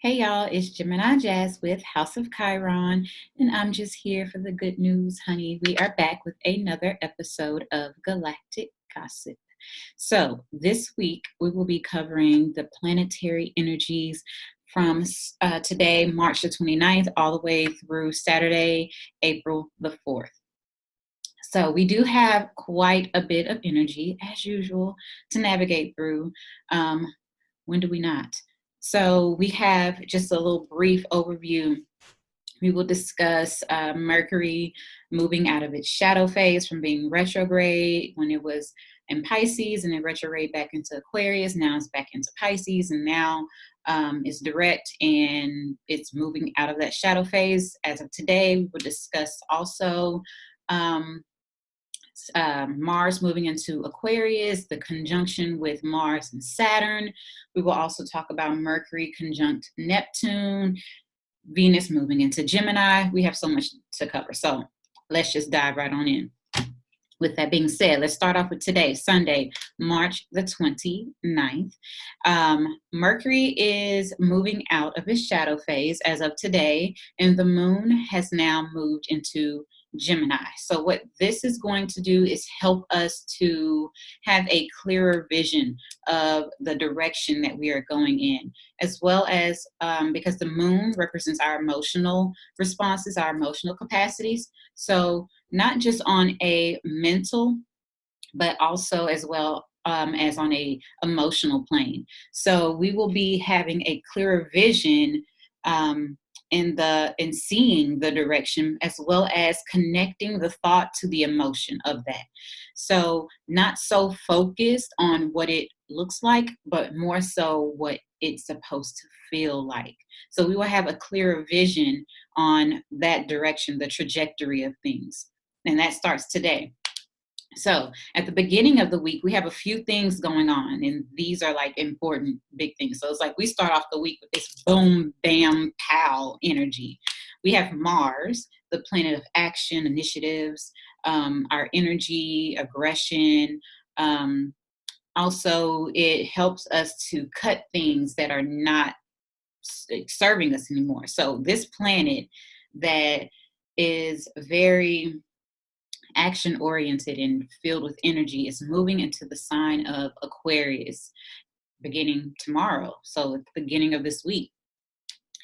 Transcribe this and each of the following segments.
Hey y'all, it's Gemini Jazz with House of Chiron, and I'm just here for the good news, honey. We are back with another episode of Galactic Gossip. So, this week we will be covering the planetary energies from today, March the 29th, all the way through Saturday, April the 4th. So, we do have quite a bit of energy, as usual, to navigate through. Um, when do we not? So we have just a little brief overview. We will discuss Mercury moving out of its shadow phase from being retrograde when it was in Pisces and then retrograde back into Aquarius. Now it's back into Pisces and now it's direct and it's moving out of that shadow phase. As of today, we will discuss also um, Mars moving into Aquarius, the conjunction with Mars and Saturn. We will also talk about Mercury conjunct Neptune, Venus moving into Gemini. We have so much to cover. So let's just dive right on in. With that being said, let's start off with today, Sunday, March the 29th. Mercury is moving out of its shadow phase as of today, and the moon has now moved into Gemini. So what this is going to do is help us to have a clearer vision of the direction that we are going in, as well as because the moon represents our emotional responses, our emotional capacities. So not just on a mental, but also as well as on a emotional plane. So we will be having a clearer vision in seeing the direction, as well as connecting the thought to the emotion of that. So not so focused on what it looks like, but more so what it's supposed to feel like. So we will have a clearer vision on that direction, the trajectory of things. And that starts today. So at the beginning of the week, we have a few things going on, and these are like important big things. So it's like we start off the week with this boom, bam, pow energy. We have Mars, the planet of action, initiatives, our energy, aggression. Also, it helps us to cut things that are not serving us anymore. So this planet that is very action oriented and filled with energy is moving into the sign of Aquarius beginning tomorrow. So at the beginning of this week.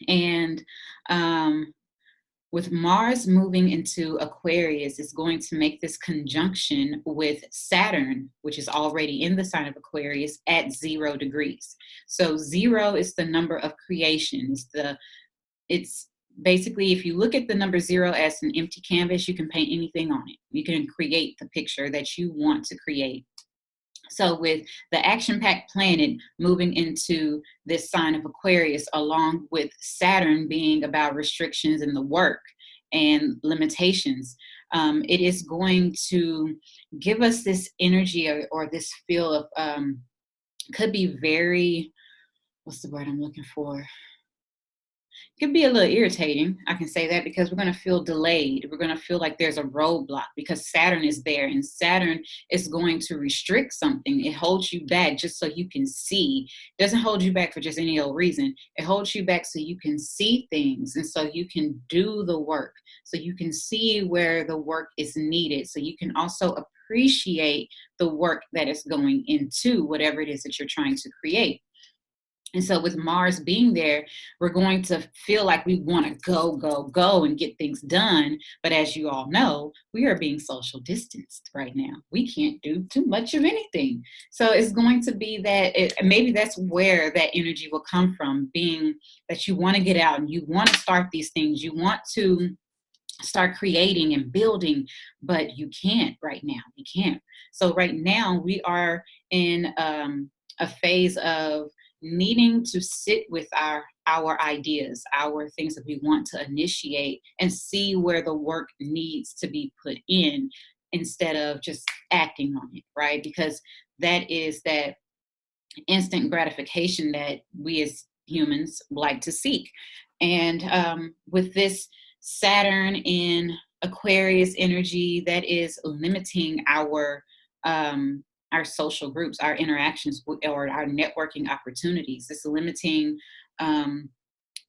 And with Mars moving into Aquarius, is going to make this conjunction with Saturn, which is already in the sign of Aquarius at 0 degrees. So 0 is the number of creation. It's basically, if you look at the number 0 as an empty canvas, you can paint anything on it. You can create the picture that you want to create. So with the action-packed planet moving into this sign of Aquarius, along with Saturn being about restrictions in the work and limitations, it is going to give us this energy or this feel of, could be very, what's the word I'm looking for? Could be a little irritating. I can say that because we're going to feel delayed. We're going to feel like there's a roadblock because Saturn is there, and Saturn is going to restrict something. It holds you back just so you can see. It doesn't hold you back for just any old reason. It holds you back so you can see things and so you can do the work, so you can see where the work is needed, so you can also appreciate the work that is going into whatever it is that you're trying to create. And so with Mars being there, we're going to feel like we want to go, go, go and get things done. But as you all know, we are being social distanced right now. We can't do too much of anything. So it's going to be that maybe that's where that energy will come from, being that you want to get out and you want to start these things. You want to start creating and building, but you can't right now. You can't. So right now we are in a phase of needing to sit with our ideas, our things that we want to initiate, and see where the work needs to be put in instead of just acting on it, right? Because that is that instant gratification that we as humans like to seek. And with this Saturn in Aquarius energy, that is limiting our social groups, our interactions, or our networking opportunities. It's limiting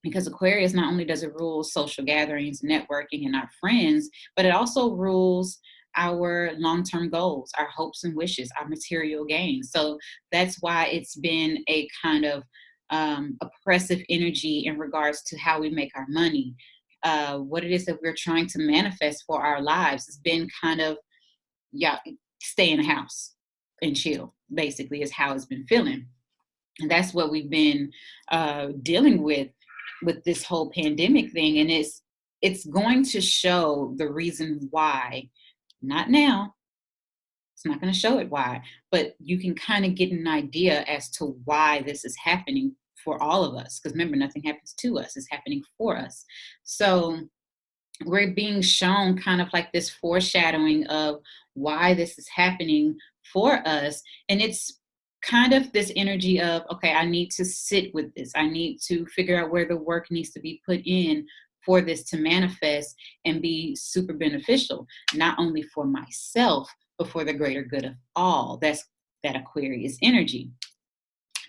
because Aquarius, not only does it rule social gatherings, networking, and our friends, but it also rules our long-term goals, our hopes and wishes, our material gains. So that's why it's been a kind of oppressive energy in regards to how we make our money, what it is that we're trying to manifest for our lives. It's been kind of, yeah, stay in the house and chill, basically, is how it's been feeling. And that's what we've been dealing with this whole pandemic thing. And it's going to show the reason why, not now. It's not going to show it why, but you can kind of get an idea as to why this is happening for all of us. Because remember, nothing happens to us, it's happening for us. So we're being shown kind of like this foreshadowing of why this is happening for us. And it's kind of this energy of, okay, I need to sit with this. I need to figure out where the work needs to be put in for this to manifest and be super beneficial, not only for myself, but for the greater good of all. That's that Aquarius energy.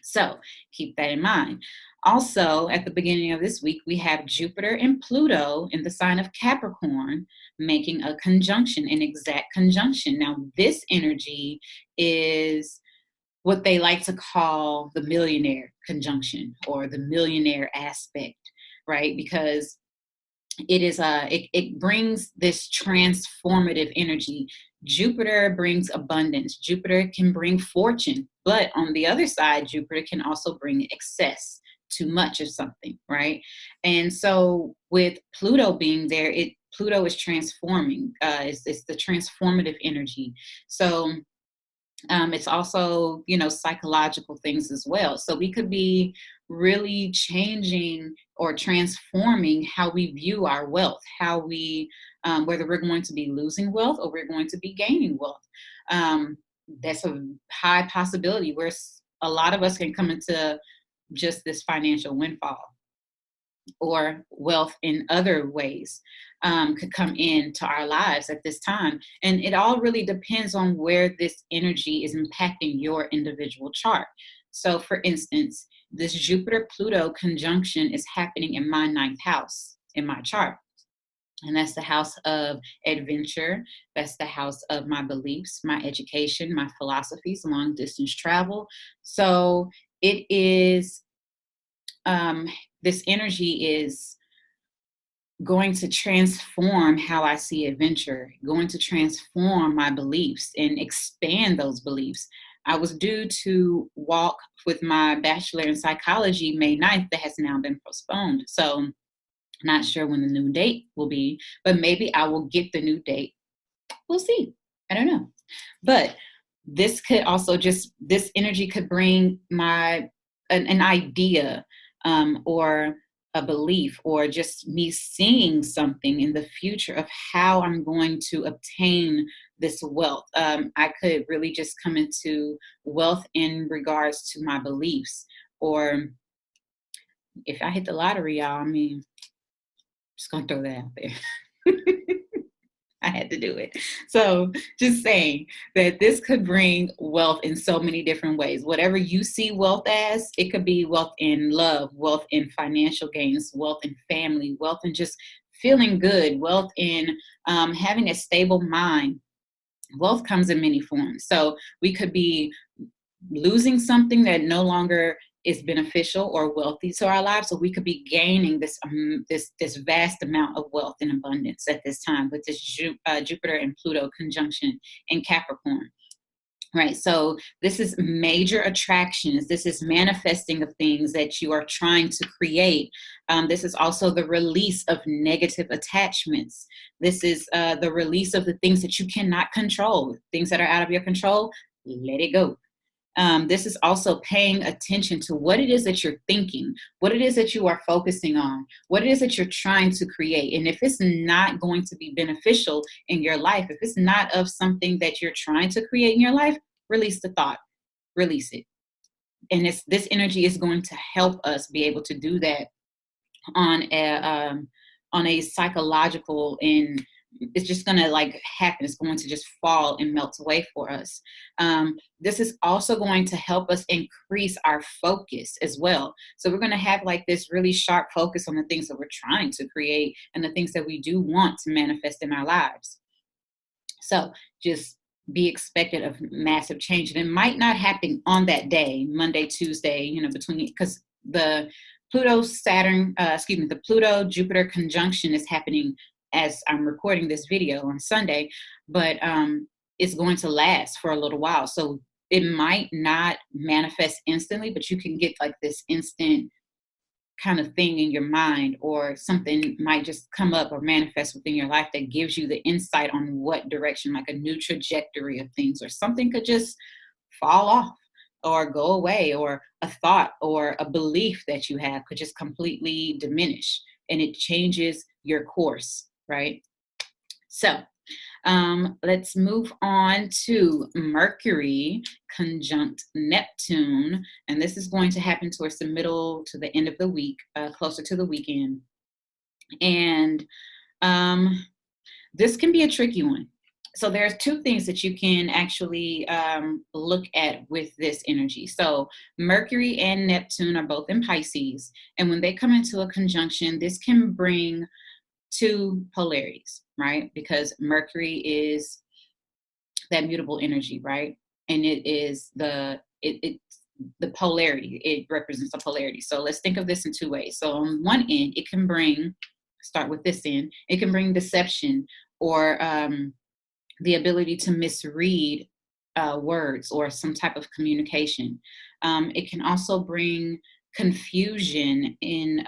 So keep that in mind. Also, at the beginning of this week, we have Jupiter and Pluto in the sign of Capricorn making a conjunction, an exact conjunction. Now, this energy is what they like to call the millionaire conjunction or the millionaire aspect, right? Because it brings this transformative energy. Jupiter brings abundance. Jupiter can bring fortune, but on the other side, Jupiter can also bring excess, too much of something, right? And so with Pluto being there, Pluto is transforming. It's the transformative energy. So it's also, psychological things as well. So we could be really changing or transforming how we view our wealth, how we, whether we're going to be losing wealth or we're going to be gaining wealth. That's a high possibility where a lot of us can come into just this financial windfall, or wealth in other ways could come into our lives at this time. And it all really depends on where this energy is impacting your individual chart. So for instance, this Jupiter-Pluto conjunction is happening in my 9th house in my chart. And that's the house of adventure. That's the house of my beliefs, my education, my philosophies, long distance travel. So it is, this energy is going to transform how I see adventure, going to transform my beliefs and expand those beliefs. I was due to walk with my bachelor in psychology May 9th, that has now been postponed. So not sure when the new date will be, but maybe I will get the new date. We'll see. I don't know. But this could also this energy could bring an idea, or a belief, or just me seeing something in the future of how I'm going to obtain this wealth. I could really just come into wealth in regards to my beliefs. Or if I hit the lottery, y'all, just gonna throw that out there. I had to do it. So just saying that this could bring wealth in so many different ways. Whatever you see wealth as, it could be wealth in love, wealth in financial gains, wealth in family, wealth in just feeling good, wealth in having a stable mind. Wealth comes in many forms. So we could be losing something that no longer is beneficial or wealthy to our lives, so we could be gaining this vast amount of wealth and abundance at this time with this Jupiter and Pluto conjunction in Capricorn. Right. So this is major attractions. This is manifesting of things that you are trying to create. This is also the release of negative attachments. This is the release of the things that you cannot control, things that are out of your control. Let it go. This is also paying attention to what it is that you're thinking, what it is that you are focusing on, what it is that you're trying to create. And if it's not going to be beneficial in your life, if it's not of something that you're trying to create in your life, release the thought, release it. And this energy is going to help us be able to do that on a psychological and it's just going to like happen. It's going to just fall and melt away for us. This is also going to help us increase our focus as well. So we're going to have like this really sharp focus on the things that we're trying to create and the things that we do want to manifest in our lives. So just be expected of massive change. And it might not happen on that day, Monday, Tuesday, you know, between, because the the Pluto Jupiter conjunction is happening as I'm recording this video on Sunday, but it's going to last for a little while. So it might not manifest instantly, but you can get like this instant kind of thing in your mind, or something might just come up or manifest within your life that gives you the insight on what direction, like a new trajectory of things, or something could just fall off or go away, or a thought or a belief that you have could just completely diminish, and it changes your course, right? So let's move on to Mercury conjunct Neptune. And this is going to happen towards the middle to the end of the week, closer to the weekend. And this can be a tricky one. So there's two things that you can actually look at with this energy. So Mercury and Neptune are both in Pisces. And when they come into a conjunction, this can bring two polarities, right? Because Mercury is that mutable energy, right? And it is the polarity. It represents a polarity. So let's think of this in two ways. So on one end, it can bring, start with this end, it can bring deception, or the ability to misread words or some type of communication. It can also bring confusion in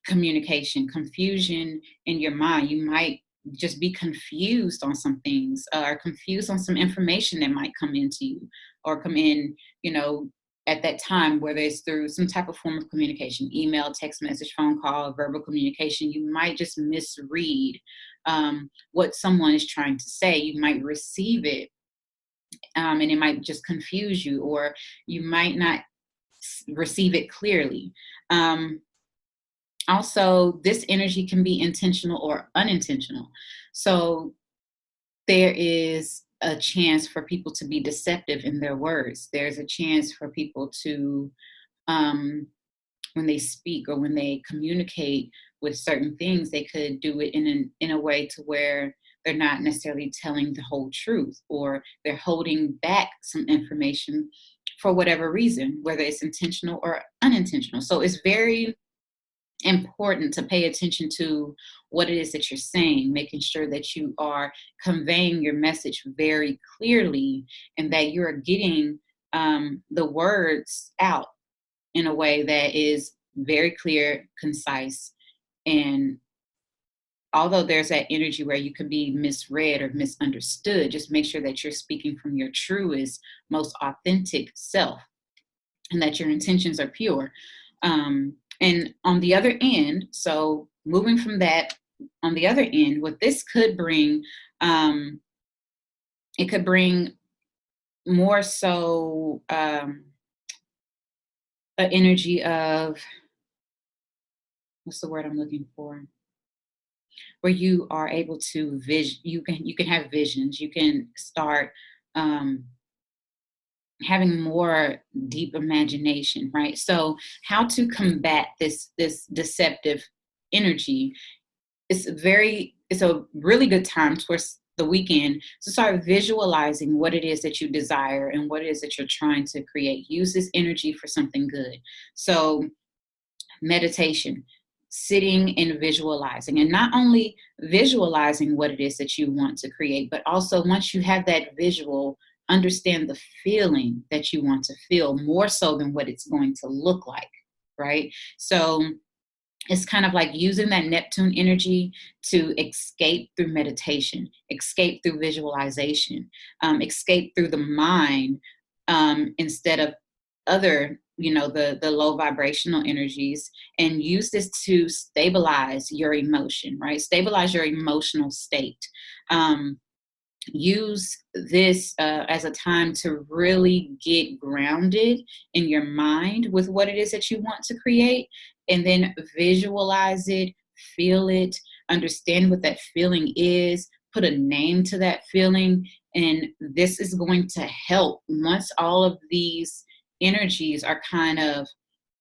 communication, confusion in your mind. You might just be confused on some things, or confused on some information that might come into you, or come in, you know, at that time, whether it's through some type of form of communication, email, text message, phone call, verbal communication. You might just misread what someone is trying to say. You might receive it, and it might just confuse you, or you might not receive it clearly. Also, this energy can be intentional or unintentional. So there is a chance for people to be deceptive in their words. There's a chance for people to, when they speak or when they communicate with certain things, they could do it in a way to where they're not necessarily telling the whole truth, or they're holding back some information for whatever reason, whether it's intentional or unintentional. So it's very important to pay attention to what it is that you're saying, making sure that you are conveying your message very clearly, and that you're getting the words out in a way that is very clear, concise. And although there's that energy where you could be misread or misunderstood, just make sure that you're speaking from your truest, most authentic self, and that your intentions are pure. And on the other end, so moving from that, on the other end, what this could bring, it could bring more so an energy of, what's the word I'm looking for? Where you are able to you can have visions. You can start having more deep imagination, right? So how to combat this deceptive energy? It's a really good time towards the weekend to start visualizing what it is that you desire and what it is that you're trying to create. Use this energy for something good. So meditation, sitting and visualizing, and not only visualizing what it is that you want to create, but also once you have that visual, understand the feeling that you want to feel more so than what it's going to look like, right? So it's kind of like using that Neptune energy to escape through meditation, escape through visualization, escape through the mind, instead of other, the low vibrational energies, and use this to stabilize your emotion, right? Stabilize your emotional state. Use this as a time to really get grounded in your mind with what it is that you want to create, and then visualize it, feel it, understand what that feeling is, put a name to that feeling. And this is going to help once all of these energies are kind of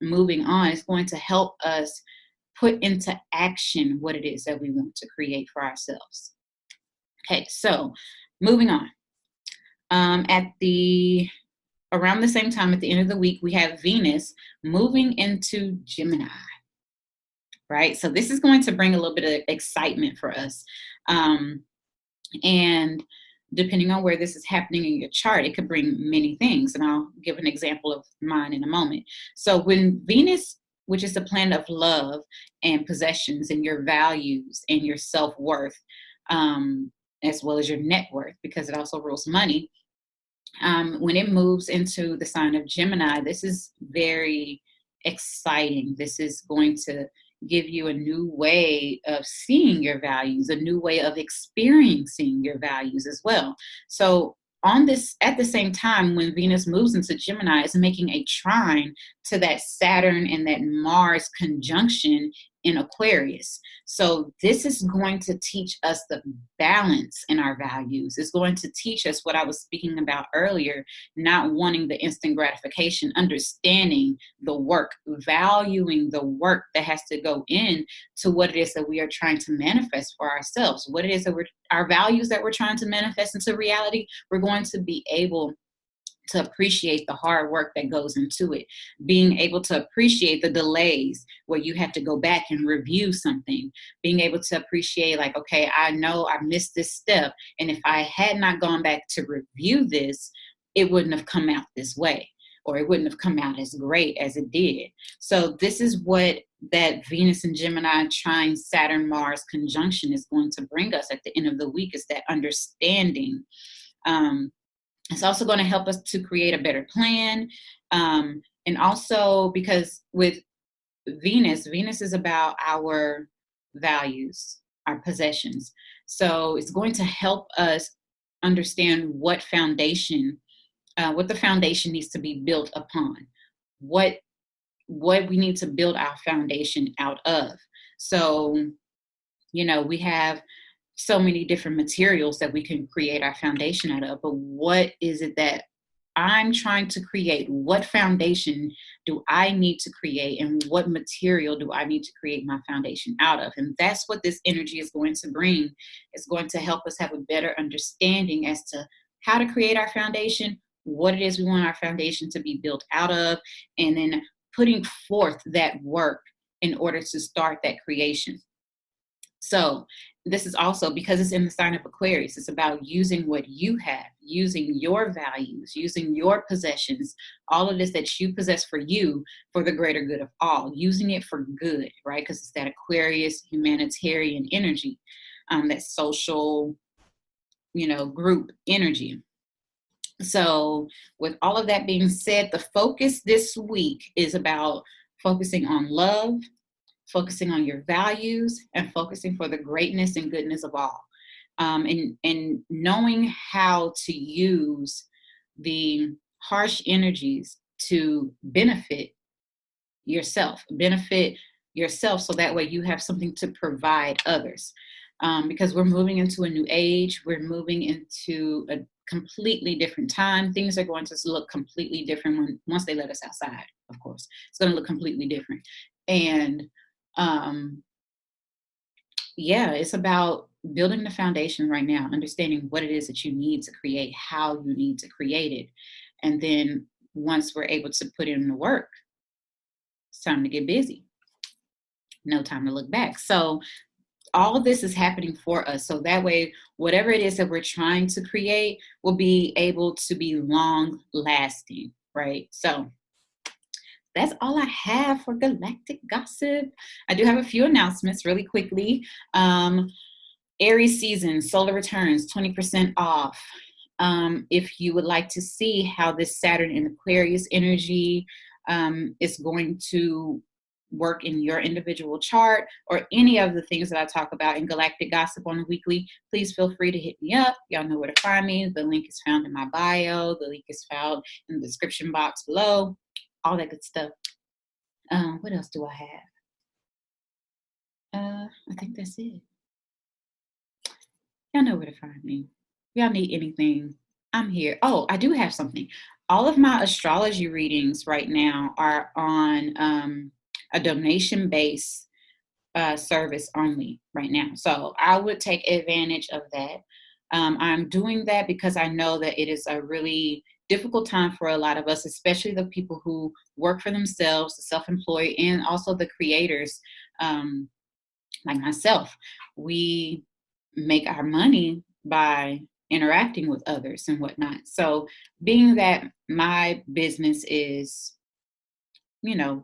moving on. It's going to help us put into action what it is that we want to create for ourselves. Okay, so moving on. Around the same time at the end of the week, we have Venus moving into Gemini, right? So this is going to bring a little bit of excitement for us. And depending on where this is happening in your chart, it could bring many things. And I'll give an example of mine in a moment. So when Venus, which is the planet of love and possessions and your values and your self-worth, as well as your net worth, because it also rules money, when it moves into the sign of Gemini, this is very exciting. This is going to give you a new way of seeing your values, a new way of experiencing your values as well. So at the same time, when Venus moves into Gemini, it's making a trine to that Saturn and that Mars conjunction in Aquarius. So this is going to teach us the balance in our values. It's going to teach us what I was speaking about earlier, not wanting the instant gratification, understanding the work, valuing the work that has to go in to what it is that we are trying to manifest for ourselves, what it is that our values that we're trying to manifest into reality. We're going to be able to appreciate the hard work that goes into it, being able to appreciate the delays where you have to go back and review something, being able to appreciate like, okay, I know I missed this step. And if I had not gone back to review this, it wouldn't have come out this way, or it wouldn't have come out as great as it did. So this is what that Venus and Gemini trine Saturn Mars conjunction is going to bring us at the end of the week, is that understanding. It's also going to help us to create a better plan. And also because with Venus is about our values, our possessions. So it's going to help us understand what the foundation needs to be built upon, what we need to build our foundation out of. So, we have so many different materials that we can create our foundation out of, but what is it that I'm trying to create? What foundation do I need to create, and what material do I need to create my foundation out of? And that's what this energy is going to bring. It's going to help us have a better understanding as to how to create our foundation, what it is we want our foundation to be built out of, and then putting forth that work in order to start that creation. So this is also, because it's in the sign of Aquarius, it's about using what you have, using your values, using your possessions, all of this that you possess for you, for the greater good of all, using it for good, right? Because it's that Aquarius humanitarian energy, that social, group energy. So with all of that being said, the focus this week is about focusing on love, focusing on your values, and focusing for the greatness and goodness of all. And knowing how to use the harsh energies to benefit yourself so that way you have something to provide others. Because we're moving into a new age, we're moving into a completely different time. Things are going to look completely different once they let us outside, of course. It's going to look completely different. And it's about building the foundation right now, understanding what it is that you need to create, how you need to create it. And then once we're able to put in the work, it's time to get busy. No time to look back. So all of this is happening for us. So that way, whatever it is that we're trying to create will be able to be long lasting, right? So that's all I have for Galactic Gossip. I do have a few announcements really quickly. Aries season, solar returns, 20% off. If you would like to see how this Saturn and Aquarius energy is going to work in your individual chart, or any of the things that I talk about in Galactic Gossip on the weekly, please feel free to hit me up. Y'all know where to find me. The link is found in my bio. The link is found in the description box below. All that good stuff. What else do I have? I think that's it. Y'all know where to find me. If y'all need anything, I'm here. Oh, I do have something. All of my astrology readings right now are on a donation-based service only right now. So I would take advantage of that. I'm doing that because I know that it is a really difficult time for a lot of us, especially the people who work for themselves, the self-employed, and also the creators, like myself. We make our money by interacting with others and whatnot. So being that my business is,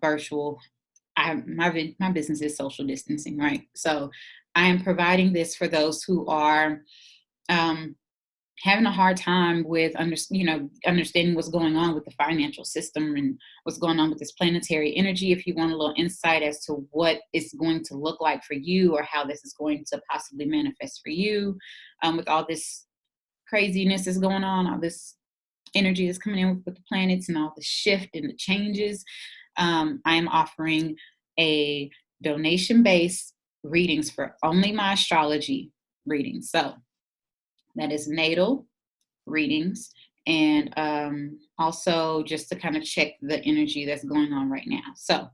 virtual, my business is social distancing, right? So I am providing this for those who are having a hard time with understanding what's going on with the financial system and what's going on with this planetary energy. If you want a little insight as to what it's going to look like for you, or how this is going to possibly manifest for you, with all this craziness is going on, all this energy that's coming in with the planets and all the shift and the changes, I am offering a donation-based readings for only my astrology readings. So that is natal readings, and also just to kind of check the energy that's going on right now. So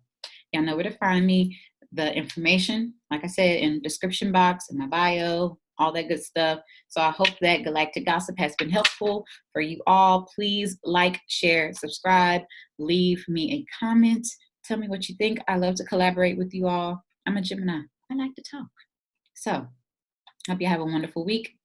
y'all know where to find me. The information, like I said, in the description box, in my bio, all that good stuff. So I hope that Galactic Gossip has been helpful for you all. Please like, share, subscribe, leave me a comment. Tell me what you think. I love to collaborate with you all. I'm a Gemini. I like to talk. So hope you have a wonderful week.